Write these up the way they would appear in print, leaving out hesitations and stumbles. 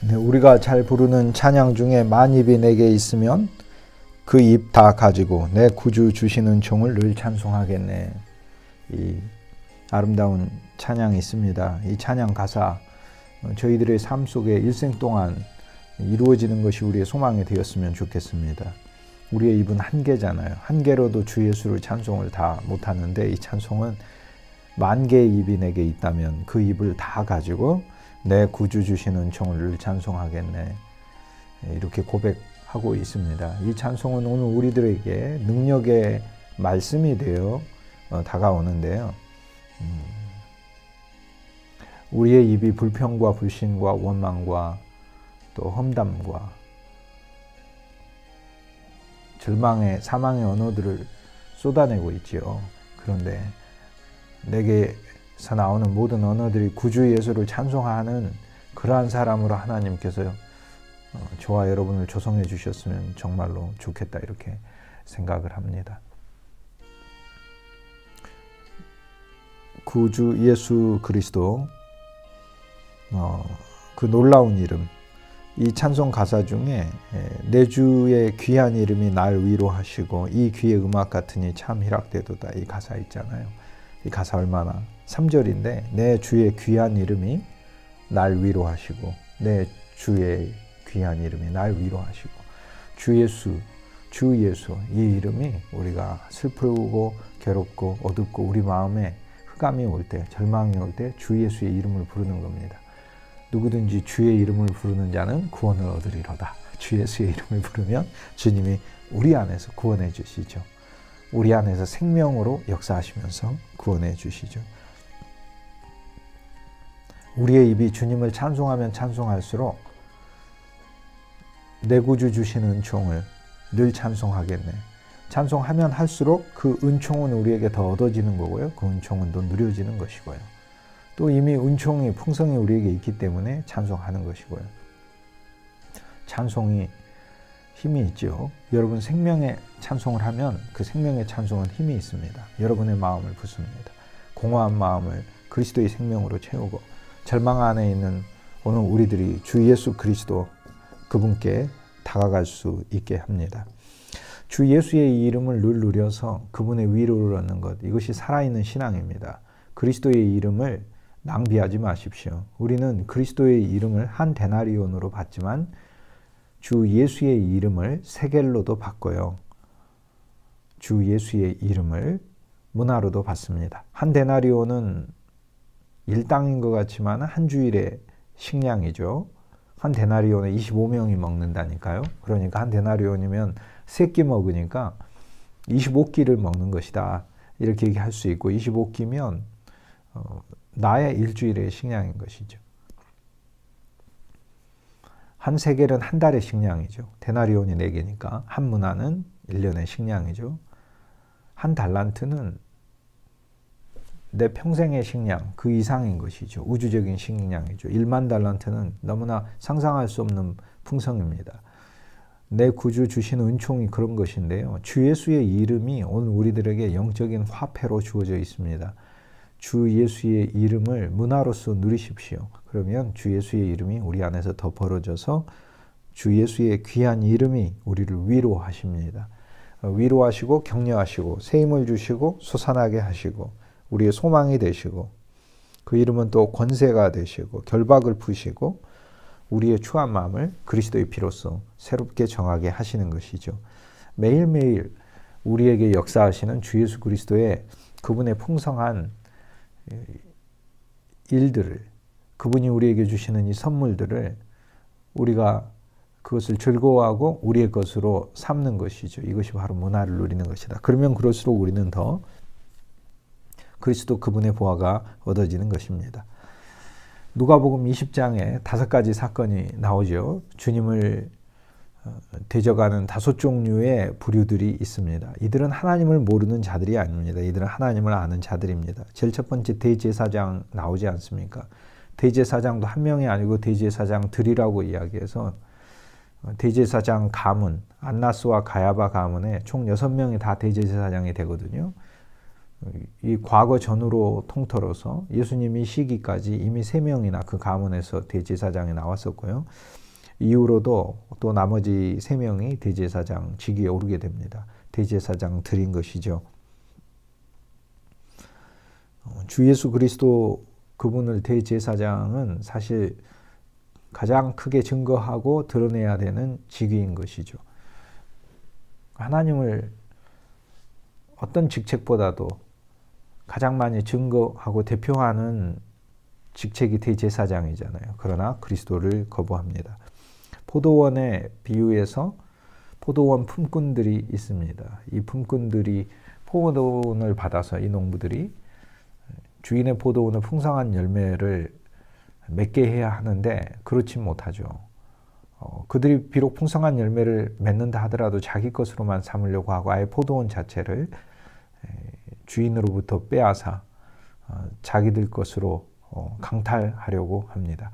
네, 우리가 잘 부르는 찬양 중에 만입이 내게 있으면 그 입 다 가지고 내 구주 주시는 종을 늘 찬송하겠네. 이 아름다운 찬양이 있습니다. 이 찬양 가사 저희들의 삶 속에 일생 동안 이루어지는 것이 우리의 소망이 되었으면 좋겠습니다. 우리의 입은 한계잖아요. 한계로도 주 예수를 찬송을 다 못하는데 이 찬송은 만 개의 입이 내게 있다면 그 입을 다 가지고 내 구주 주시는 종을 늘 찬송하겠네. 이렇게 고백하고 있습니다. 이 찬송은 오늘 우리들에게 능력의 말씀이 되어 다가오는데요. 우리의 입이 불평과 불신과 원망과 또 험담과 절망의 사망의 언어들을 쏟아내고 있지요. 그런데 내게서 나오는 모든 언어들이 구주 예수를 찬송하는 그러한 사람으로 하나님께서 저와 여러분을 조성해 주셨으면 정말로 좋겠다, 이렇게 생각을 합니다. 구주 예수 그리스도, 그 놀라운 이름, 이 찬송 가사 중에 내 주의 귀한 이름이 날 위로하시고 이 귀의 음악 같으니 참 희락되도다, 이 가사 있잖아요. 이 가사 얼마나 3절인데 내 주의 귀한 이름이 날 위로하시고, 내 주의 귀한 이름이 날 위로하시고, 주 예수 이 이름이 우리가 슬프고 괴롭고 어둡고 우리 마음에 흑암이 올 때, 절망이 올 때 주 예수의 이름을 부르는 겁니다. 누구든지 주의 이름을 부르는 자는 구원을 얻으리로다. 주 예수의 이름을 부르면 주님이 우리 안에서 구원해 주시죠. 우리 안에서 생명으로 역사하시면서 구원해 주시죠. 우리의 입이 주님을 찬송하면 찬송할수록 내 구주 주시는 은총을 늘 찬송하겠네. 찬송하면 할수록 그 은총은 우리에게 더 얻어지는 거고요. 그 은총은 더 누려지는 것이고요. 또 이미 은총이 풍성히 우리에게 있기 때문에 찬송하는 것이고요. 찬송이 힘이 있죠. 여러분 생명의 찬송을 하면 그 생명의 찬송은 힘이 있습니다. 여러분의 마음을 부숩니다. 공허한 마음을 그리스도의 생명으로 채우고, 절망 안에 있는 오늘 우리들이 주 예수 그리스도 그분께 다가갈 수 있게 합니다. 주 예수의 이름을 늘 누려서 그분의 위로를 얻는 것, 이것이 살아있는 신앙입니다. 그리스도의 이름을 낭비하지 마십시오. 우리는 그리스도의 이름을 한 데나리온으로 받지만 주 예수의 이름을 세겔로도 받고요. 주 예수의 이름을 문화로도 받습니다. 한 데나리온은 일당인 것 같지만 한 주일의 식량이죠. 한 데나리온에 25명이 먹는다니까요. 그러니까 한 데나리온이면 3끼 먹으니까 25끼를 먹는 것이다, 이렇게 얘기할 수 있고, 25끼면 나의 일주일의 식량인 것이죠. 한 세겔은 한 달의 식량이죠. 데나리온이 4개니까 한 문화는 1년의 식량이죠. 한 달란트는 내 평생의 식량 그 이상인 것이죠. 우주적인 식량이죠. 1만 달란트는 너무나 상상할 수 없는 풍성입니다. 내 구주 주시는 은총이 그런 것인데요. 주 예수의 이름이 오늘 우리들에게 영적인 화폐로 주어져 있습니다. 주 예수의 이름을 문화로서 누리십시오. 그러면 주 예수의 이름이 우리 안에서 더 벌어져서 주 예수의 귀한 이름이 우리를 위로하십니다. 위로하시고 격려하시고 새 힘을 주시고 솟아나게 하시고 우리의 소망이 되시고, 그 이름은 또 권세가 되시고 결박을 푸시고 우리의 추한 마음을 그리스도의 피로써 새롭게 정하게 하시는 것이죠. 매일매일 우리에게 역사하시는 주 예수 그리스도의 그분의 풍성한 일들을, 그분이 우리에게 주시는 이 선물들을 우리가 그것을 즐거워하고 우리의 것으로 삼는 것이죠. 이것이 바로 문화를 누리는 것이다. 그러면 그럴수록 우리는 더 그리스도 그분의 보화가 얻어지는 것입니다. 누가복음 20장에 5가지 사건이 나오죠. 주님을 대적하는 5종류의 부류들이 있습니다. 이들은 하나님을 모르는 자들이 아닙니다. 이들은 하나님을 아는 자들입니다. 제일 첫 번째 대제사장 나오지 않습니까? 대제사장도 한 명이 아니고 대제사장들이라고 이야기해서 대제사장 가문, 안나스와 가야바 가문에 총 6명이 다 대제사장이 되거든요. 이 과거 전후로 통틀어서 예수님이 시기까지 이미 3명이나 그 가문에서 대제사장이 나왔었고요. 이후로도 또 나머지 3명이 대제사장 직위에 오르게 됩니다. 대제사장 드린 것이죠. 주 예수 그리스도 그분을 대제사장은 사실 가장 크게 증거하고 드러내야 되는 직위인 것이죠. 하나님을 어떤 직책보다도 가장 많이 증거하고 대표하는 직책이 대제사장이잖아요. 그러나 그리스도를 거부합니다. 포도원의 비유에서 포도원 품꾼들이 있습니다. 이 품꾼들이 포도원을 받아서 이 농부들이 주인의 포도원의 풍성한 열매를 맺게 해야 하는데 그렇지 못하죠. 그들이 비록 풍성한 열매를 맺는다 하더라도 자기 것으로만 삼으려고 하고 아예 포도원 자체를 주인으로부터 빼앗아 자기들 것으로 강탈하려고 합니다.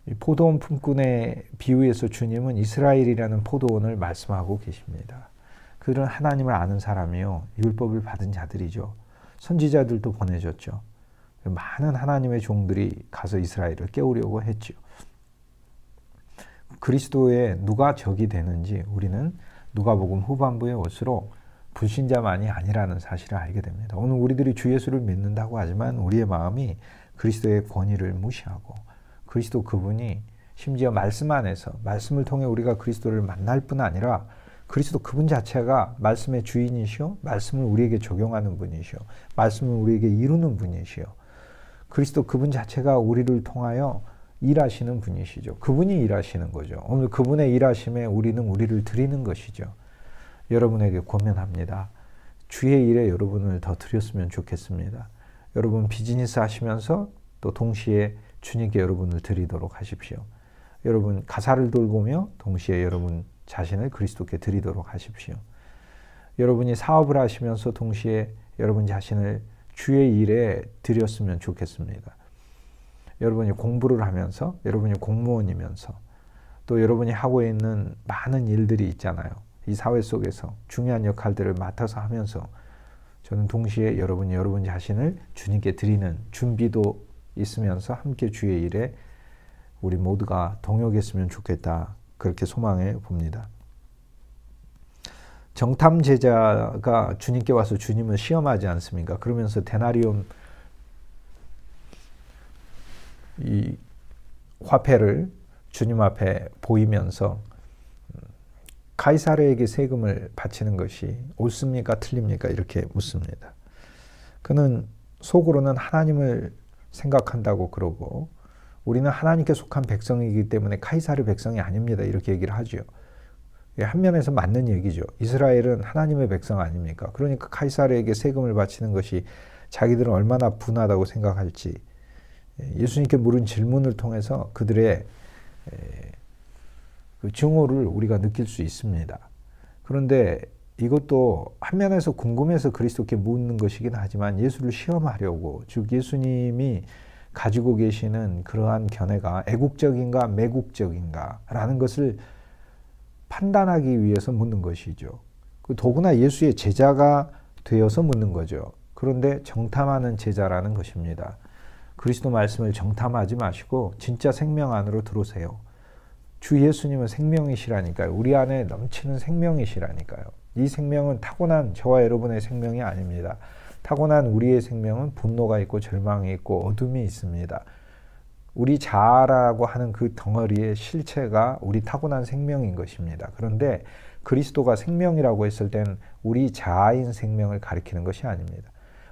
이 포도원 품꾼의 비유에서 주님은 이스라엘이라는 포도원을 말씀하고 계십니다. 그들은 하나님을 아는 사람이요 율법을 받은 자들이죠. 선지자들도 보내줬죠. 많은 하나님의 종들이 가서 이스라엘을 깨우려고 했죠. 그리스도의 누가 적이 되는지 우리는 누가복음 후반부에 올수록 불신자만이 아니라는 사실을 알게 됩니다. 오늘 우리들이 주 예수를 믿는다고 하지만 우리의 마음이 그리스도의 권위를 무시하고 그리스도 그분이 심지어 말씀 안에서 말씀을 통해 우리가 그리스도를 만날 뿐 아니라 그리스도 그분 자체가 말씀의 주인이시오, 말씀을 우리에게 적용하는 분이시오, 말씀을 우리에게 이루는 분이시오. 그리스도 그분 자체가 우리를 통하여 일하시는 분이시죠. 그분이 일하시는 거죠. 오늘 그분의 일하심에 우리는 우리를 드리는 것이죠. 여러분에게 권면합니다. 주의 일에 여러분을 더 드렸으면 좋겠습니다. 여러분 비즈니스 하시면서 또 동시에 주님께 여러분을 드리도록 하십시오. 여러분 가사를 돌보며 동시에 여러분 자신을 그리스도께 드리도록 하십시오. 여러분이 사업을 하시면서 동시에 여러분 자신을 주의 일에 드렸으면 좋겠습니다. 여러분이 공부를 하면서 여러분이 공무원이면서 또 여러분이 하고 있는 많은 일들이 있잖아요. 이 사회 속에서 중요한 역할들을 맡아서 하면서 저는 동시에 여러분이 여러분 자신을 주님께 드리는 준비도 있으면서 함께 주의 일에 우리 모두가 동역했으면 좋겠다. 그렇게 소망해 봅니다. 정탐 제자가 주님께 와서 주님을 시험하지 않습니까? 그러면서 데나리온 이 화폐를 주님 앞에 보이면서 가이사르에게 세금을 바치는 것이 옳습니까? 틀립니까? 이렇게 묻습니다. 그는 속으로는 하나님을 생각한다고 그러고 우리는 하나님께 속한 백성이기 때문에 카이사르 백성이 아닙니다. 이렇게 얘기를 하죠. 한 면에서 맞는 얘기죠. 이스라엘은 하나님의 백성 아닙니까? 그러니까 카이사르에게 세금을 바치는 것이 자기들은 얼마나 분하다고 생각할지 예수님께 물은 질문을 통해서 그들의 그 증오를 우리가 느낄 수 있습니다. 그런데 이것도 한 면에서 궁금해서 그리스도께 묻는 것이긴 하지만 예수를 시험하려고 즉 예수님이 가지고 계시는 그러한 견해가 애국적인가 매국적인가 라는 것을 판단하기 위해서 묻는 것이죠. 더구나 예수의 제자가 되어서 묻는 거죠. 그런데 정탐하는 제자라는 것입니다. 그리스도 말씀을 정탐하지 마시고 진짜 생명 안으로 들어오세요. 주 예수님은 생명이시라니까요. 우리 안에 넘치는 생명이시라니까요. 이 생명은 타고난 저와 여러분의 생명이 아닙니다. 타고난 우리의 생명은 분노가 있고 절망이 있고 어둠이 있습니다. 우리 자아라고 하는 그 덩어리의 실체가 우리 타고난 생명인 것입니다. 그런데 그리스도가 생명이라고 했을 땐 우리 자아인 생명을 가리키는 것이 아닙니다.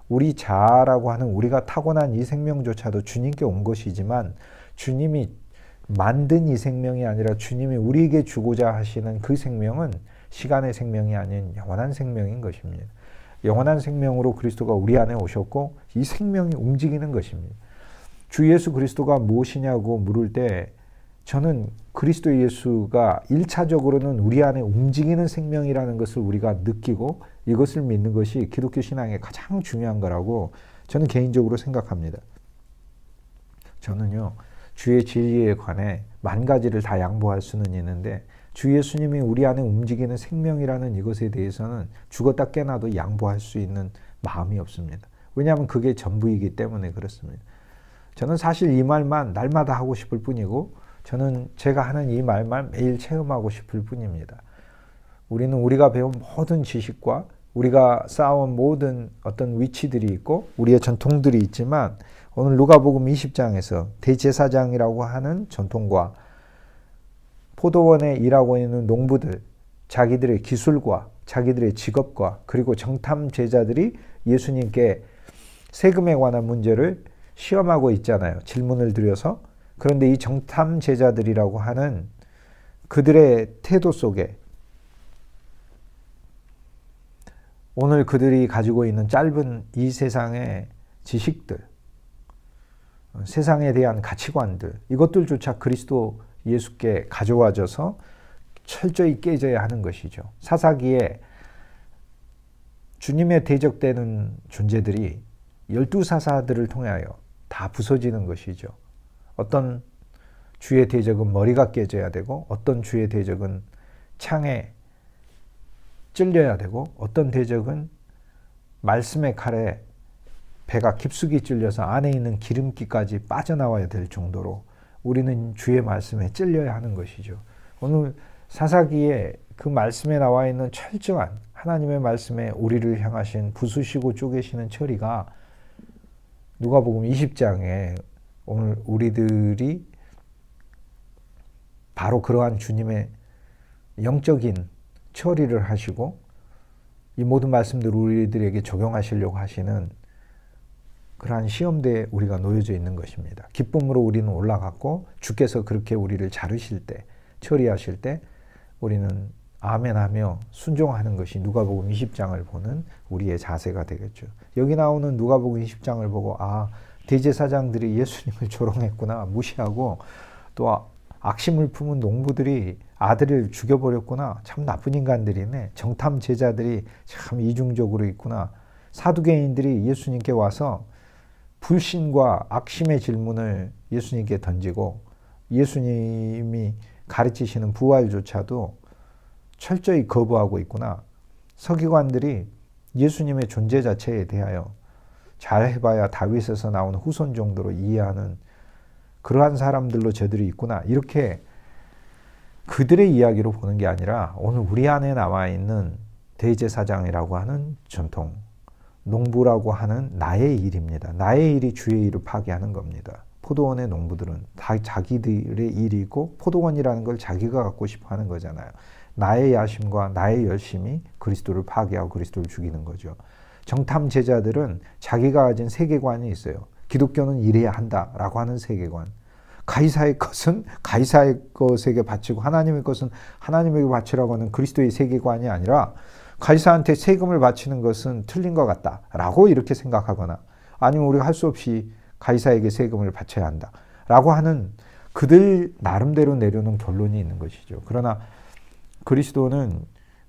우리 자아라고 하는 우리가 타고난 이 생명조차도 주님께 온 것이지만 주님이 만든 이 생명이 아니라 주님이 우리에게 주고자 하시는 그 생명은 시간의 생명이 아닌 영원한 생명인 것입니다. 영원한 생명으로 그리스도가 우리 안에 오셨고 이 생명이 움직이는 것입니다. 주 예수 그리스도가 무엇이냐고 물을 때 저는 그리스도 예수가 1차적으로는 우리 안에 움직이는 생명이라는 것을 우리가 느끼고 이것을 믿는 것이 기독교 신앙의 가장 중요한 거라고 저는 개인적으로 생각합니다. 저는요. 주의 진리에 관해 만 가지를 다 양보할 수는 있는데 주 예수님이 우리 안에 움직이는 생명이라는 이것에 대해서는 죽었다 깨나도 양보할 수 있는 마음이 없습니다. 왜냐하면 그게 전부이기 때문에 그렇습니다. 저는 사실 이 말만 날마다 하고 싶을 뿐이고 저는 제가 하는 이 말만 매일 체험하고 싶을 뿐입니다. 우리는 우리가 배운 모든 지식과 우리가 쌓아온 모든 어떤 위치들이 있고 우리의 전통들이 있지만 오늘 누가복음 20장에서 대제사장이라고 하는 전통과 포도원에 일하고 있는 농부들, 자기들의 기술과 자기들의 직업과 그리고 정탐 제자들이 예수님께 세금에 관한 문제를 시험하고 있잖아요. 질문을 드려서. 그런데 이 정탐 제자들이라고 하는 그들의 태도 속에 오늘 그들이 가지고 있는 짧은 이 세상의 지식들, 세상에 대한 가치관들, 이것들조차 그리스도 예수께 가져와져서 철저히 깨져야 하는 것이죠. 사사기에 주님의 대적되는 존재들이 12사사들을 통하여 다 부서지는 것이죠. 어떤 주의 대적은 머리가 깨져야 되고 어떤 주의 대적은 창에 찔려야 되고 어떤 대적은 말씀의 칼에 배가 깊숙이 찔려서 안에 있는 기름기까지 빠져나와야 될 정도로 우리는 주의 말씀에 찔려야 하는 것이죠. 오늘 사사기에 그 말씀에 나와 있는 철저한 하나님의 말씀에 우리를 향하신 부수시고 쪼개시는 처리가 누가복음 20장에 오늘 우리들이 바로 그러한 주님의 영적인 처리를 하시고 이 모든 말씀들을 우리들에게 적용하시려고 하시는 그러한 시험대에 우리가 놓여져 있는 것입니다. 기쁨으로 우리는 올라갔고 주께서 그렇게 우리를 자르실 때, 처리하실 때 우리는 아멘하며 순종하는 것이 누가복음 20장을 보는 우리의 자세가 되겠죠. 여기 나오는 누가복음 20장을 보고 대제사장들이 예수님을 조롱했구나, 무시하고 또 악심을 품은 농부들이 아들을 죽여버렸구나, 참 나쁜 인간들이네, 정탐 제자들이 참 이중적으로 있구나, 사두개인들이 예수님께 와서 불신과 악심의 질문을 예수님께 던지고 예수님이 가르치시는 부활조차도 철저히 거부하고 있구나. 서기관들이 예수님의 존재 자체에 대하여 잘해봐야 다윗에서 나온 후손 정도로 이해하는 그러한 사람들로 저들이 있구나. 이렇게 그들의 이야기로 보는 게 아니라 오늘 우리 안에 나와 있는 대제사장이라고 하는 전통, 농부라고 하는 나의 일입니다. 나의 일이 주의 일을 파괴하는 겁니다. 포도원의 농부들은 다 자기들의 일이고 포도원이라는 걸 자기가 갖고 싶어 하는 거잖아요. 나의 야심과 나의 열심이 그리스도를 파괴하고 그리스도를 죽이는 거죠. 정탐 제자들은 자기가 가진 세계관이 있어요. 기독교는 이래야 한다라고 하는 세계관. 가이사의 것은 가이사의 것에게 바치고 하나님의 것은 하나님에게 바치라고 하는 그리스도의 세계관이 아니라 가이사한테 세금을 바치는 것은 틀린 것 같다라고 이렇게 생각하거나 아니면 우리가 할 수 없이 가이사에게 세금을 바쳐야 한다라고 하는 그들 나름대로 내려놓은 결론이 있는 것이죠. 그러나 그리스도는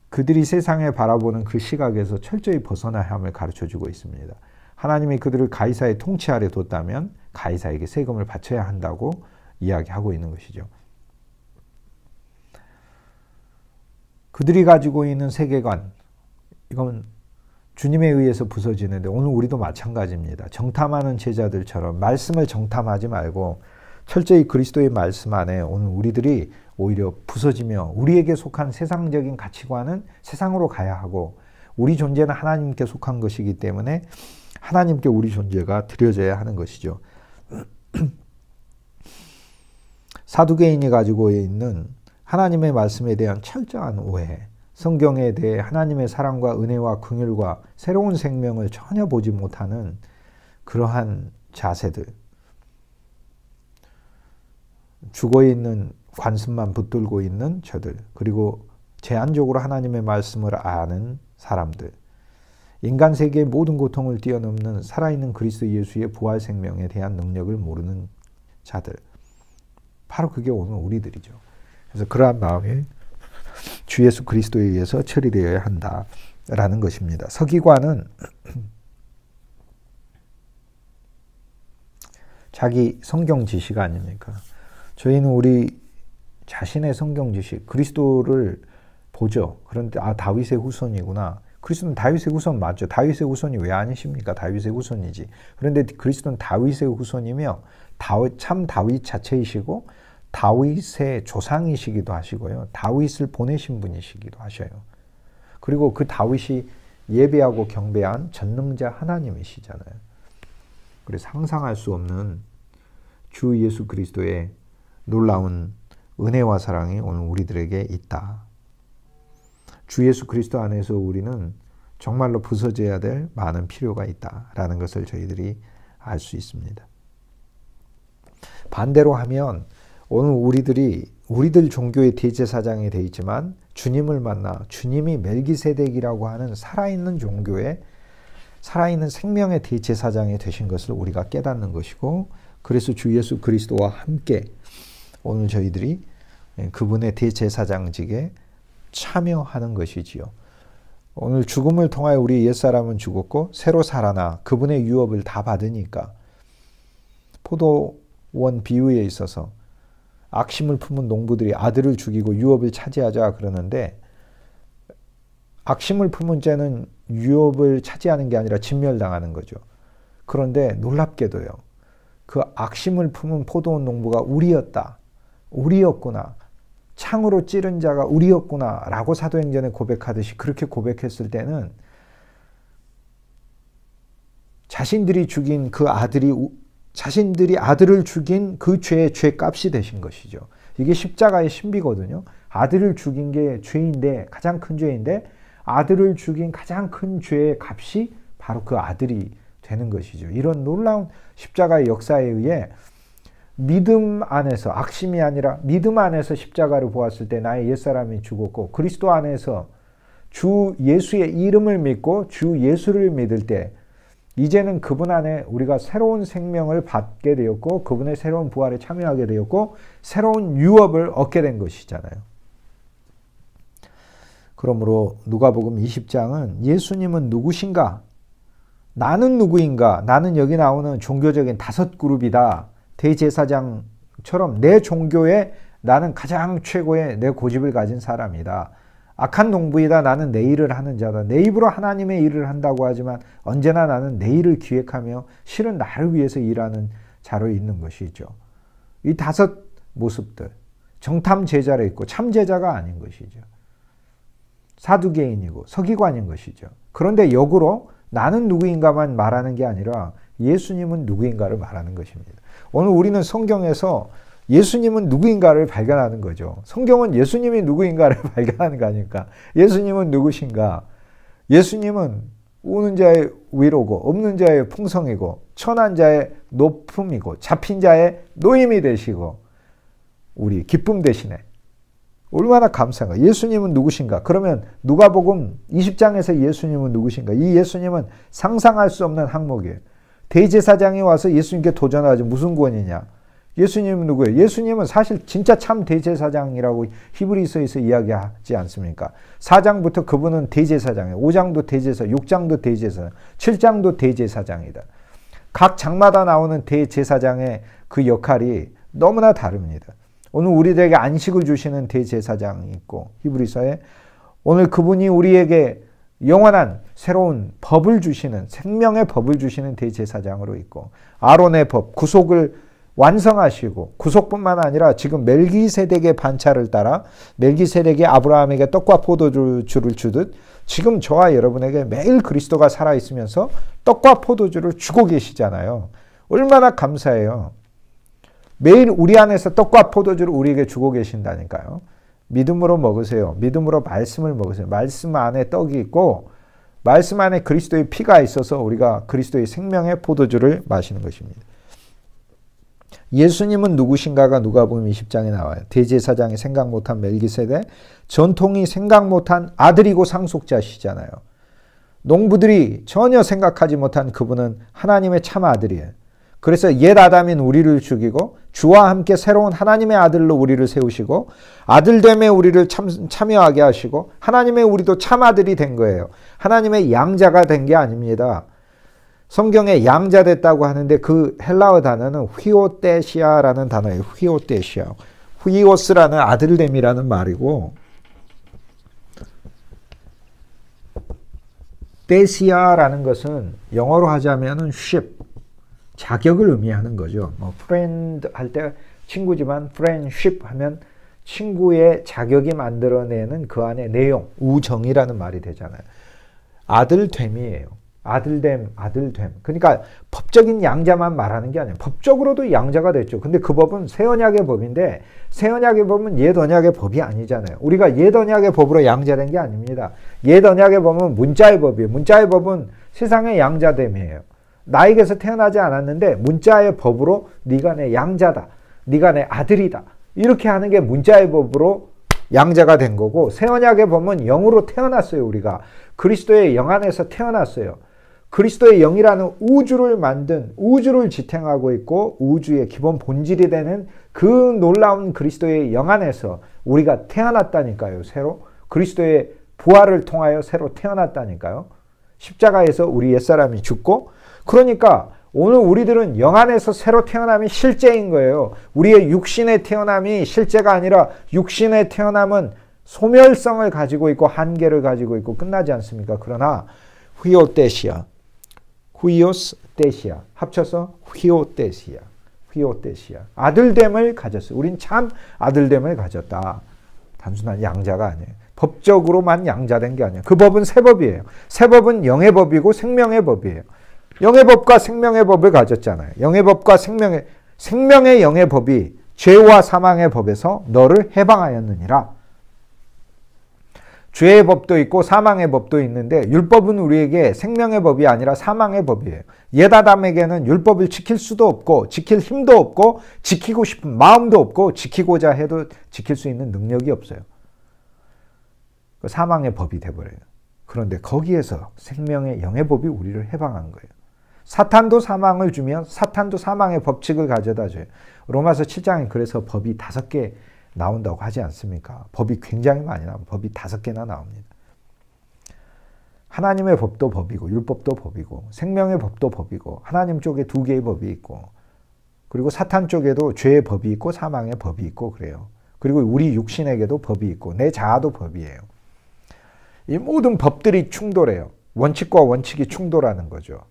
그들이 세상에 바라보는 그 시각에서 철저히 벗어나야 함을 가르쳐주고 있습니다. 하나님이 그들을 가이사의 통치 아래 뒀다면 가이사에게 세금을 바쳐야 한다고 이야기하고 있는 것이죠. 그들이 가지고 있는 세계관, 이건 주님에 의해서 부서지는데 오늘 우리도 마찬가지입니다. 정탐하는 제자들처럼 말씀을 정탐하지 말고 철저히 그리스도의 말씀 안에 오늘 우리들이 오히려 부서지며 우리에게 속한 세상적인 가치관은 세상으로 가야 하고 우리 존재는 하나님께 속한 것이기 때문에 하나님께 우리 존재가 드려져야 하는 것이죠. 사두개인이 가지고 있는 하나님의 말씀에 대한 철저한 오해, 성경에 대해 하나님의 사랑과 은혜와 긍휼과 새로운 생명을 전혀 보지 못하는 그러한 자세들, 죽어있는 관습만 붙들고 있는 저들, 그리고 제한적으로 하나님의 말씀을 아는 사람들, 인간 세계의 모든 고통을 뛰어넘는 살아있는 그리스도 예수의 부활 생명에 대한 능력을 모르는 자들, 바로 그게 오늘 우리들이죠. 그래서 그러한 마음이 주 예수 그리스도에 의해서 처리되어야 한다라는 것입니다. 서기관은 자기 성경 지식 아닙니까? 저희는 우리 자신의 성경 지식, 그리스도를 보죠. 그런데 다윗의 후손이구나. 그리스도는 다윗의 후손 맞죠. 다윗의 후손이 왜 아니십니까? 다윗의 후손이지. 그런데 그리스도는 다윗의 후손이며 참 다윗 자체이시고 다윗의 조상이시기도 하시고요. 다윗을 보내신 분이시기도 하셔요. 그리고 그 다윗이 예배하고 경배한 전능자 하나님이시잖아요. 그래서 상상할 수 없는 주 예수 그리스도의 놀라운 은혜와 사랑이 오늘 우리들에게 있다. 주 예수 그리스도 안에서 우리는 정말로 부서져야 될 많은 필요가 있다라는 것을 저희들이 알 수 있습니다. 반대로 하면 오늘 우리들 종교의 대제사장이 되어 있지만 주님을 만나 주님이 멜기세덱이라고 하는 살아있는 종교의 살아있는 생명의 대제사장이 되신 것을 우리가 깨닫는 것이고, 그래서 주 예수 그리스도와 함께 오늘 저희들이 그분의 대제사장직에 참여하는 것이지요. 오늘 죽음을 통하여 우리 옛사람은 죽었고 새로 살아나 그분의 유업을 다 받으니까, 포도원 비유에 있어서 악심을 품은 농부들이 아들을 죽이고 유업을 차지하자 그러는데, 악심을 품은 자는 유업을 차지하는 게 아니라 진멸당하는 거죠. 그런데 놀랍게도요, 그 악심을 품은 포도원 농부가 우리였구나, 창으로 찌른 자가 우리였구나 라고 사도행전에 고백하듯이 그렇게 고백했을 때는 자신들이 아들을 죽인 그 죄의 죄값이 되신 것이죠. 이게 십자가의 신비거든요. 아들을 죽인 게 죄인데, 가장 큰 죄인데, 아들을 죽인 가장 큰 죄의 값이 바로 그 아들이 되는 것이죠. 이런 놀라운 십자가의 역사에 의해 믿음 안에서, 악심이 아니라 믿음 안에서 십자가를 보았을 때 나의 옛사람이 죽었고, 그리스도 안에서 주 예수의 이름을 믿고 주 예수를 믿을 때 이제는 그분 안에 우리가 새로운 생명을 받게 되었고, 그분의 새로운 부활에 참여하게 되었고, 새로운 유업을 얻게 된 것이잖아요. 그러므로 누가복음 20장은 예수님은 누구신가? 나는 누구인가? 나는 여기 나오는 종교적인 5그룹이다. 대제사장처럼 내 종교에 나는 가장 최고의 내 고집을 가진 사람이다. 악한 농부이다. 나는 내 일을 하는 자다. 내 입으로 하나님의 일을 한다고 하지만 언제나 나는 내 일을 기획하며 실은 나를 위해서 일하는 자로 있는 것이죠. 이 5 모습들, 정탐 제자로 있고 참 제자가 아닌 것이죠. 사두개인이고 서기관인 것이죠. 그런데 역으로 나는 누구인가만 말하는 게 아니라 예수님은 누구인가를 말하는 것입니다. 오늘 우리는 성경에서 예수님은 누구인가를 발견하는 거죠. 성경은 예수님이 누구인가를 발견하는 거 아닙니까? 예수님은 누구신가? 예수님은 우는 자의 위로고, 없는 자의 풍성이고, 천한 자의 높음이고, 잡힌 자의 노임이 되시고, 우리 기쁨 대신에. 얼마나 감사한가. 예수님은 누구신가? 그러면 누가복음 20장에서 예수님은 누구신가? 이 예수님은 상상할 수 없는 항목이에요. 대제사장이 와서 예수님께 도전하지 무슨 권위냐? 예수님은 누구예요? 예수님은 사실 진짜 참 대제사장이라고 히브리서에서 이야기하지 않습니까? 4장부터 그분은 대제사장이에요. 5장도 대제사장, 6장도 대제사장, 7장도 대제사장이다. 각 장마다 나오는 대제사장의 그 역할이 너무나 다릅니다. 오늘 우리들에게 안식을 주시는 대제사장이 있고, 히브리서에 오늘 그분이 우리에게 영원한 새로운 법을 주시는, 생명의 법을 주시는 대제사장으로 있고, 아론의 법, 구속을 완성하시고, 구속뿐만 아니라 지금 멜기세덱의 반차를 따라 멜기세덱이 아브라함에게 떡과 포도주를 주듯 지금 저와 여러분에게 매일 그리스도가 살아있으면서 떡과 포도주를 주고 계시잖아요. 얼마나 감사해요. 매일 우리 안에서 떡과 포도주를 우리에게 주고 계신다니까요. 믿음으로 먹으세요. 믿음으로 말씀을 먹으세요. 말씀 안에 떡이 있고 말씀 안에 그리스도의 피가 있어서 우리가 그리스도의 생명의 포도주를 마시는 것입니다. 예수님은 누구신가가 누가복음 20장에 나와요. 대제사장이 생각 못한 멜기세덱, 전통이 생각 못한 아들이고 상속자시잖아요. 농부들이 전혀 생각하지 못한 그분은 하나님의 참 아들이에요. 그래서 옛 아담인 우리를 죽이고 주와 함께 새로운 하나님의 아들로 우리를 세우시고 아들됨에 우리를 참여하게 하시고 하나님의 우리도 참 아들이 된 거예요. 하나님의 양자가 된 게 아닙니다. 성경에 양자 됐다고 하는데 그 헬라어 단어는 휘오테시아라는 단어예요. 휘오테시아. 후이오스라는 아들됨이라는 말이고, 데시아라는 것은 영어로 하자면은 ship, 자격을 의미하는 거죠. 뭐 friend 할 때 친구지만 friendship 하면 친구의 자격이 만들어내는 그 안에 내용, 우정이라는 말이 되잖아요. 아들됨이에요. 아들됨. 그러니까 법적인 양자만 말하는 게 아니에요. 법적으로도 양자가 됐죠. 근데 그 법은 새 언약의 법인데 새 언약의 법은 옛 언약의 법이 아니잖아요. 우리가 옛 언약의 법으로 양자된 게 아닙니다. 옛 언약의 법은 문자의 법이에요. 문자의 법은 세상의 양자됨이에요. 나에게서 태어나지 않았는데 문자의 법으로 네가 내 양자다. 네가 내 아들이다. 이렇게 하는 게 문자의 법으로 양자가 된 거고, 새 언약의 법은 영으로 태어났어요. 우리가 그리스도의 영 안에서 태어났어요. 그리스도의 영이라는 우주를 만든, 우주를 지탱하고 있고 우주의 기본 본질이 되는 그 놀라운 그리스도의 영 안에서 우리가 태어났다니까요. 새로 그리스도의 부활을 통하여 새로 태어났다니까요. 십자가에서 우리 옛사람이 죽고, 그러니까 오늘 우리들은 영 안에서 새로 태어남이 실제인 거예요. 우리의 육신의 태어남이 실제가 아니라 육신의 태어남은 소멸성을 가지고 있고 한계를 가지고 있고 끝나지 않습니까? 그러나 후이오테시아, 후이오스테시아 합쳐서 후이오테시아, 후이오테시아, 아들됨을 가졌어요. 우린 참 아들됨을 가졌다. 단순한 양자가 아니에요. 법적으로만 양자된 게 아니에요. 그 법은 새 법이에요. 새 법은 영의 법이고 생명의 법이에요. 영의 법과 생명의 법을 가졌잖아요. 영의 법과 생명의 영의 법이 죄와 사망의 법에서 너를 해방하였느니라. 죄의 법도 있고 사망의 법도 있는데 율법은 우리에게 생명의 법이 아니라 사망의 법이에요. 옛 아담에게는 율법을 지킬 수도 없고 지킬 힘도 없고 지키고 싶은 마음도 없고 지키고자 해도 지킬 수 있는 능력이 없어요. 사망의 법이 돼버려요. 그런데 거기에서 생명의 영의 법이 우리를 해방한 거예요. 사탄도 사망을 주면 사탄도 사망의 법칙을 가져다 줘요. 로마서 7장에 그래서 법이 5개 나온다고 하지 않습니까? 법이 굉장히 많이 나옵니다. 법이 5개나 나옵니다. 하나님의 법도 법이고 율법도 법이고 생명의 법도 법이고 하나님 쪽에 2개의 법이 있고 그리고 사탄 쪽에도 죄의 법이 있고 사망의 법이 있고 그래요. 그리고 우리 육신에게도 법이 있고 내 자아도 법이에요. 이 모든 법들이 충돌해요. 원칙과 원칙이 충돌하는 거죠.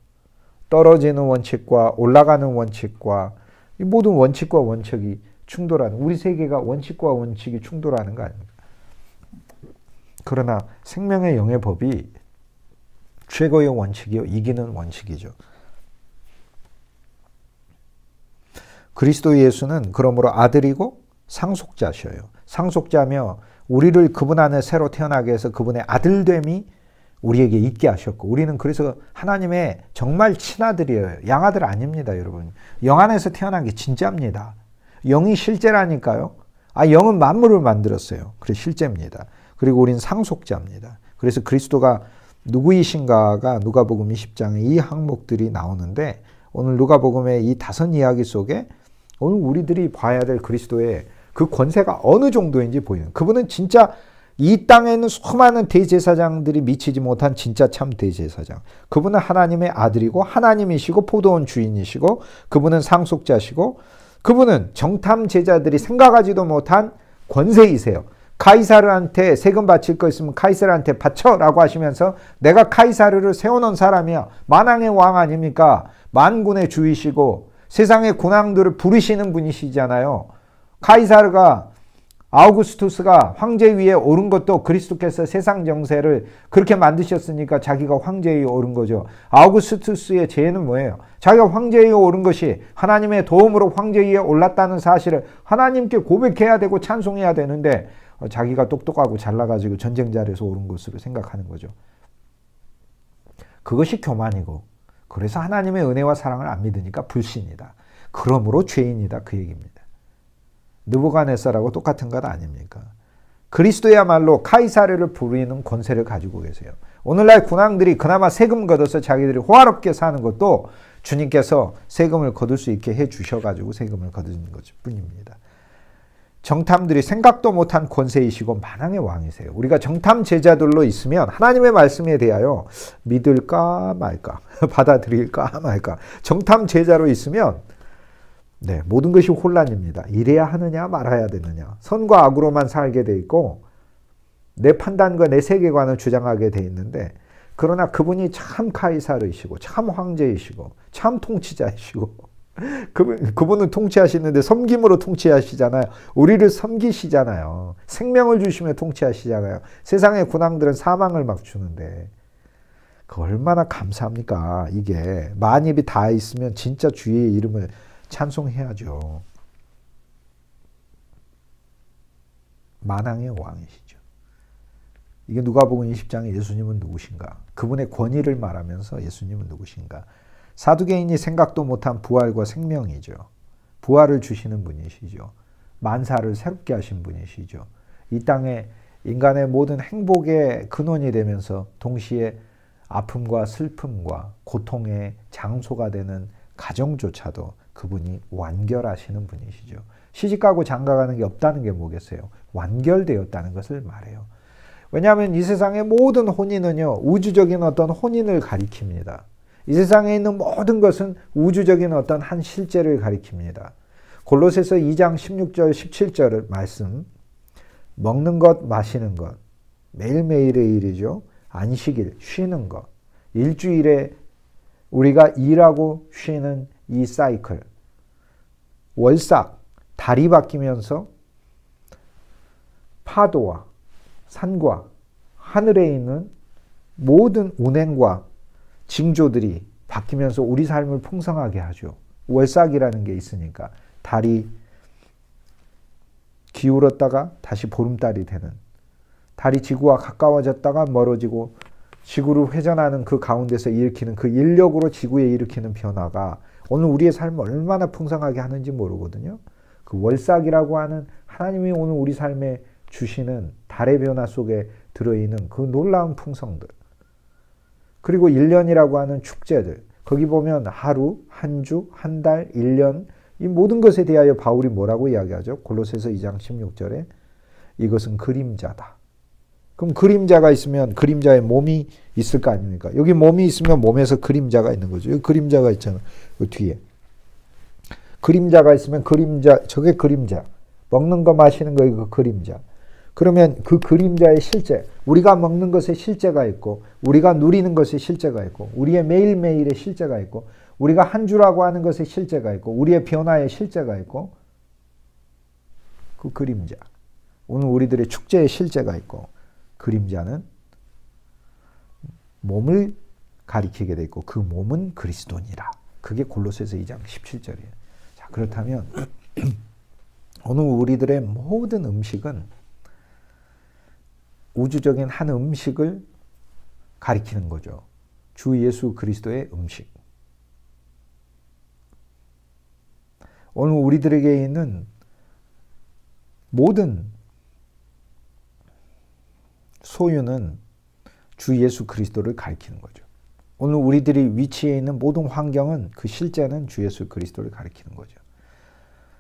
떨어지는 원칙과 올라가는 원칙과 이 모든 원칙과 원칙이 충돌하는, 우리 세계가 원칙과 원칙이 충돌하는 거 아닙니까? 그러나 생명의 영의 법이 최고의 원칙이요, 이기는 원칙이죠. 그리스도 예수는 그러므로 아들이고 상속자셔요. 상속자며 우리를 그분 안에 새로 태어나게 해서 그분의 아들됨이 우리에게 있게 하셨고, 우리는 그래서 하나님의 정말 친아들이에요. 양아들 아닙니다, 여러분. 영 안에서 태어난 게 진짜입니다. 영이 실제라니까요. 영은 만물을 만들었어요. 그래서 실제입니다. 그리고 우린 상속자입니다. 그래서 그리스도가 누구이신가가 누가복음 20장에 이 항목들이 나오는데, 오늘 누가복음의 이 5 이야기 속에 오늘 우리들이 봐야 될 그리스도의 그 권세가 어느 정도인지 보이는, 그분은 진짜 이 땅에는 수많은 대제사장들이 미치지 못한 진짜 참 대제사장. 그분은 하나님의 아들이고 하나님이시고 포도원 주인이시고 그분은 상속자시고 그분은 정탐 제자들이 생각하지도 못한 권세이세요. 카이사르한테 세금 바칠 거 있으면 카이사르한테 바쳐라고 하시면서 내가 카이사르를 세워놓은 사람이야. 만왕의 왕 아닙니까? 만군의 주이시고 세상의 군왕들을 부르시는 분이시잖아요. 카이사르가 아우구스투스가 황제 위에 오른 것도 그리스도께서 세상 정세를 그렇게 만드셨으니까 자기가 황제 위에 오른 거죠. 아우구스투스의 죄는 뭐예요? 자기가 황제 위에 오른 것이 하나님의 도움으로 황제 위에 올랐다는 사실을 하나님께 고백해야 되고 찬송해야 되는데 자기가 똑똑하고 잘나가지고 전쟁 자리에서 오른 것으로 생각하는 거죠. 그것이 교만이고, 그래서 하나님의 은혜와 사랑을 안 믿으니까 불신이다. 그러므로 죄인이다, 그 얘기입니다. 느부갓네살하고 똑같은 것 아닙니까? 그리스도야말로 카이사르를 부리는 권세를 가지고 계세요. 오늘날 군왕들이 그나마 세금 걷어서 자기들이 호화롭게 사는 것도 주님께서 세금을 거둘 수 있게 해주셔가지고 세금을 거두는 것 뿐입니다. 정탐들이 생각도 못한 권세이시고 만왕의 왕이세요. 우리가 정탐 제자들로 있으면 하나님의 말씀에 대하여 믿을까 말까, 받아들일까 말까, 정탐 제자로 있으면 네, 모든 것이 혼란입니다. 이래야 하느냐 말아야 되느냐. 선과 악으로만 살게 돼 있고 내 판단과 내 세계관을 주장하게 돼 있는데 그러나 그분이 참 카이사르이시고 참 황제이시고 참 통치자이시고 그분은 통치하시는데 섬김으로 통치하시잖아요. 우리를 섬기시잖아요. 생명을 주시며 통치하시잖아요. 세상의 군왕들은 사망을 막 주는데 그 얼마나 감사합니까? 이게 만입이 다 있으면 진짜 주의 이름을 찬송해야죠. 만왕의 왕이시죠. 이게 누가복음 20장에 예수님은 누구신가? 그분의 권위를 말하면서 예수님은 누구신가? 사두개인이 생각도 못한 부활과 생명이죠. 부활을 주시는 분이시죠. 만사를 새롭게 하신 분이시죠. 이 땅에 인간의 모든 행복의 근원이 되면서 동시에 아픔과 슬픔과 고통의 장소가 되는 가정조차도 그분이 완결하시는 분이시죠. 시집가고 장가가는 게 없다는 게 뭐겠어요? 완결되었다는 것을 말해요. 왜냐하면 이 세상의 모든 혼인은요, 우주적인 어떤 혼인을 가리킵니다. 이 세상에 있는 모든 것은 우주적인 어떤 한 실제를 가리킵니다. 골로새서 2장 16절 17절 말씀, 먹는 것 마시는 것, 매일매일의 일이죠. 안식일, 쉬는 것, 일주일에 우리가 일하고 쉬는 이 사이클, 월삭, 달이 바뀌면서 파도와 산과 하늘에 있는 모든 운행과 징조들이 바뀌면서 우리 삶을 풍성하게 하죠. 월삭이라는 게 있으니까 달이 기울었다가 다시 보름달이 되는, 달이 지구와 가까워졌다가 멀어지고 지구를 회전하는 그 가운데서 일으키는 그 인력으로 지구에 일으키는 변화가 오늘 우리의 삶을 얼마나 풍성하게 하는지 모르거든요. 그 월삭이라고 하는 하나님이 오늘 우리 삶에 주시는 달의 변화 속에 들어있는 그 놀라운 풍성들, 그리고 1년이라고 하는 축제들, 거기 보면 하루, 한 주, 한 달, 1년, 이 모든 것에 대하여 바울이 뭐라고 이야기하죠? 골로새서 2장 16절에 이것은 그림자다. 그럼 그림자가 있으면 그림자에 몸이 있을 거 아닙니까? 여기 몸이 있으면 몸에서 그림자가 있는 거죠. 여기 그림자가 있잖아요. 그 뒤에. 그림자가 있으면 그림자, 저게 그림자. 먹는 거 마시는 거 이거 그림자. 그러면 그 그림자의 실제, 우리가 먹는 것에 실제가 있고 우리가 누리는 것에 실제가 있고 우리의 매일매일의 실제가 있고 우리가 한 주라고 하는 것에 실제가 있고 우리의 변화에 실제가 있고 그 그림자. 오늘 우리들의 축제에 실제가 있고 그림자는 몸을 가리키게 돼 있고 그 몸은 그리스도니라. 그게 골로새서 2장 17절이에요. 자, 그렇다면 오늘 우리들의 모든 음식은 우주적인 한 음식을 가리키는 거죠. 주 예수 그리스도의 음식. 오늘 우리들에게 있는 모든 소유는 주 예수 그리스도를 가리키는 거죠. 오늘 우리들이 위치해 있는 모든 환경은 그 실제는 주 예수 그리스도를 가리키는 거죠.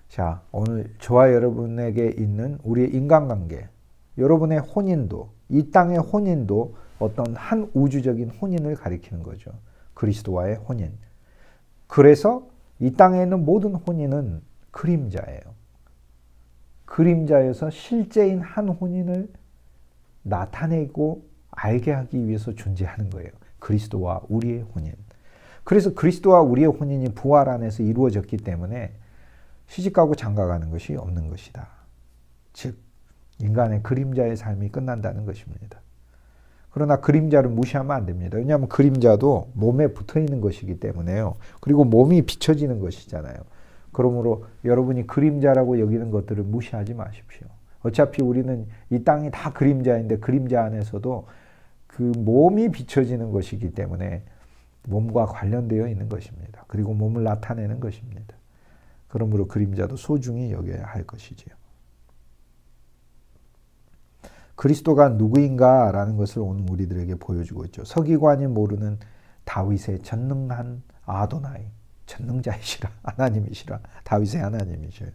자, 오늘 저와 여러분에게 있는 우리의 인간관계, 여러분의 혼인도, 이 땅의 혼인도 어떤 한 우주적인 혼인을 가리키는 거죠. 그리스도와의 혼인. 그래서 이 땅에 있는 모든 혼인은 그림자예요. 그림자여서 실제인 한 혼인을 나타내고 알게 하기 위해서 존재하는 거예요. 그리스도와 우리의 혼인. 그래서 그리스도와 우리의 혼인이 부활 안에서 이루어졌기 때문에 시집가고 장가가는 것이 없는 것이다. 즉 인간의 그림자의 삶이 끝난다는 것입니다. 그러나 그림자를 무시하면 안 됩니다. 왜냐하면 그림자도 몸에 붙어있는 것이기 때문에요. 그리고 몸이 비춰지는 것이잖아요. 그러므로 여러분이 그림자라고 여기는 것들을 무시하지 마십시오. 어차피 우리는 이 땅이 다 그림자인데 그림자 안에서도 그 몸이 비춰지는 것이기 때문에 몸과 관련되어 있는 것입니다. 그리고 몸을 나타내는 것입니다. 그러므로 그림자도 소중히 여겨야 할 것이지요. 그리스도가 누구인가라는 것을 오늘 우리들에게 보여주고 있죠. 서기관이 모르는 다윗의 전능한 아도나이, 전능자이시라, 하나님이시라, 다윗의 하나님이셔요.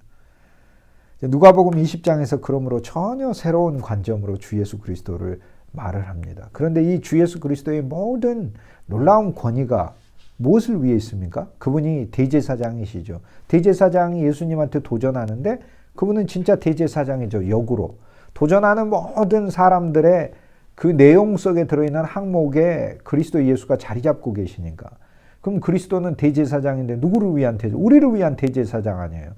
누가복음 20장에서 그러므로 전혀 새로운 관점으로 주 예수 그리스도를 말을 합니다. 그런데 이 주 예수 그리스도의 모든 놀라운 권위가 무엇을 위해 있습니까? 그분이 대제사장이시죠. 대제사장이 예수님한테 도전하는데 그분은 진짜 대제사장이죠. 역으로. 도전하는 모든 사람들의 그 내용 속에 들어있는 항목에 그리스도 예수가 자리 잡고 계시니까. 그럼 그리스도는 대제사장인데 누구를 위한 우리를 위한 대제사장 아니에요.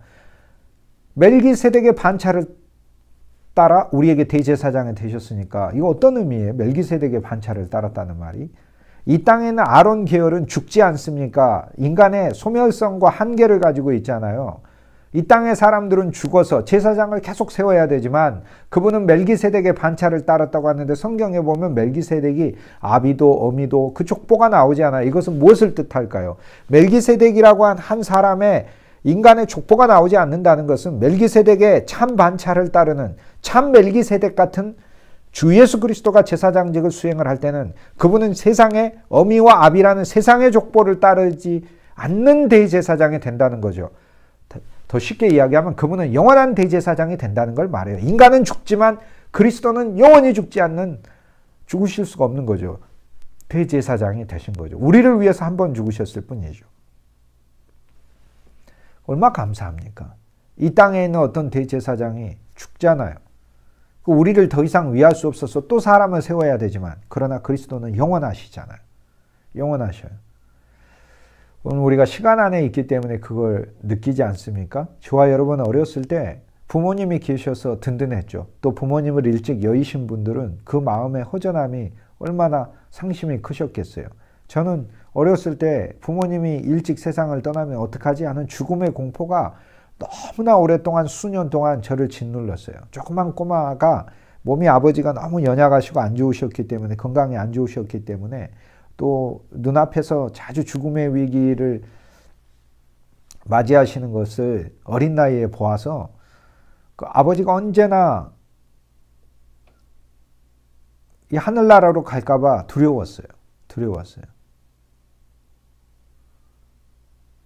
멜기세덱의 반차를 따라 우리에게 대제사장이 되셨으니까 이거 어떤 의미예요? 멜기세덱의 반차를 따랐다는 말이. 이 땅에 있는 아론 계열은 죽지 않습니까? 인간의 소멸성과 한계를 가지고 있잖아요. 이 땅의 사람들은 죽어서 제사장을 계속 세워야 되지만 그분은 멜기세덱의 반차를 따랐다고 하는데 성경에 보면 멜기세덱이 아비도 어미도 그 족보가 나오지 않아요. 이것은 무엇을 뜻할까요? 멜기세덱이라고 한 사람의 인간의 족보가 나오지 않는다는 것은 멜기세덱의 참 반차를 따르는 참 멜기세덱 같은 주 예수 그리스도가 제사장직을 수행을 할 때는 그분은 세상의 어미와 아비라는 세상의 족보를 따르지 않는 대제사장이 된다는 거죠. 더 쉽게 이야기하면 그분은 영원한 대제사장이 된다는 걸 말해요. 인간은 죽지만 그리스도는 영원히 죽지 않는, 죽으실 수가 없는 거죠. 대제사장이 되신 거죠. 우리를 위해서 한 번 죽으셨을 뿐이죠. 얼마나 감사합니까? 이 땅에 있는 어떤 대제사장이 죽잖아요. 우리를 더 이상 위할 수 없어서 또 사람을 세워야 되지만 그러나 그리스도는 영원하시잖아요. 영원하셔요. 오늘 우리가 시간 안에 있기 때문에 그걸 느끼지 않습니까? 저와 여러분 어렸을 때 부모님이 계셔서 든든했죠. 또 부모님을 일찍 여의신 분들은 그 마음의 허전함이 얼마나 상심이 크셨겠어요. 저는 어렸을 때 부모님이 일찍 세상을 떠나면 어떡하지 하는 죽음의 공포가 너무나 오랫동안 수년 동안 저를 짓눌렀어요. 조그만 꼬마가 몸이 아버지가 너무 연약하시고 안 좋으셨기 때문에, 건강이 안 좋으셨기 때문에 또 눈앞에서 자주 죽음의 위기를 맞이하시는 것을 어린 나이에 보아서 그 아버지가 언제나 이 하늘나라로 갈까봐 두려웠어요. 두려웠어요.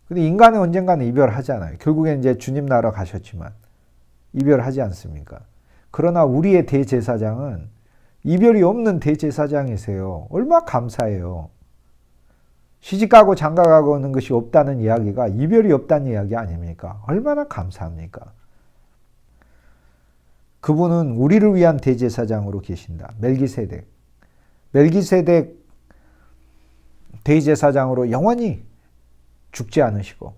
근데 인간은 언젠가는 이별하잖아요. 결국엔 이제 주님 나라 가셨지만 이별하지 않습니까? 그러나 우리의 대제사장은 이별이 없는 대제사장이세요. 얼마나 감사해요. 시집가고 장가가고 하는 것이 없다는 이야기가 이별이 없다는 이야기 아닙니까? 얼마나 감사합니까? 그분은 우리를 위한 대제사장으로 계신다. 멜기세덱. 멜기세덱 대제사장으로 영원히 죽지 않으시고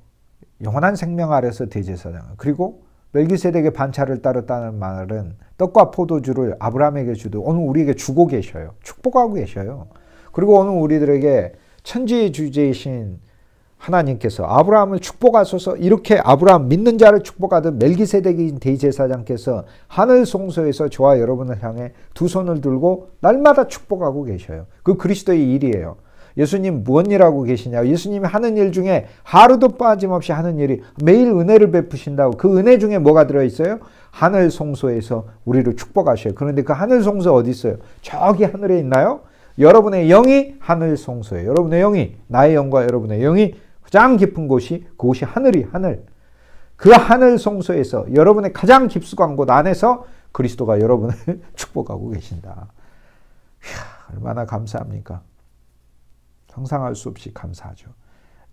영원한 생명 아래서 대제사장. 그리고 멜기세덱의 반차를 따랐다는 말은 떡과 포도주를 아브라함에게 주듯 오늘 우리에게 주고 계셔요. 축복하고 계셔요. 그리고 오늘 우리들에게 천지의 주제이신 하나님께서 아브라함을 축복하소서, 이렇게 아브라함 믿는 자를 축복하듯 멜기세덱인 대제사장께서 하늘 송소에서 저와 여러분을 향해 두 손을 들고 날마다 축복하고 계셔요. 그 그리스도의 일이에요. 예수님 무엇 일하고 계시냐? 예수님이 하는 일 중에 하루도 빠짐없이 하는 일이 매일 은혜를 베푸신다고. 그 은혜 중에 뭐가 들어있어요? 하늘 송소에서 우리를 축복하셔요. 그런데 그 하늘 송소 어디 있어요? 저기 하늘에 있나요? 여러분의 영이 하늘 송소예요. 여러분의 영이, 나의 영과 여러분의 영이 가장 깊은 곳이, 그곳이 하늘이 하늘. 그 하늘 송소에서 여러분의 가장 깊숙한 곳 안에서 그리스도가 여러분을 축복하고 계신다. 이야, 얼마나 감사합니까? 상상할 수 없이 감사하죠.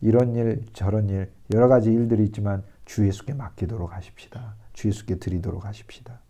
이런 일 저런 일 여러 가지 일들이 있지만 주 예수께 맡기도록 하십시다. 주 예수께 드리도록 하십시다.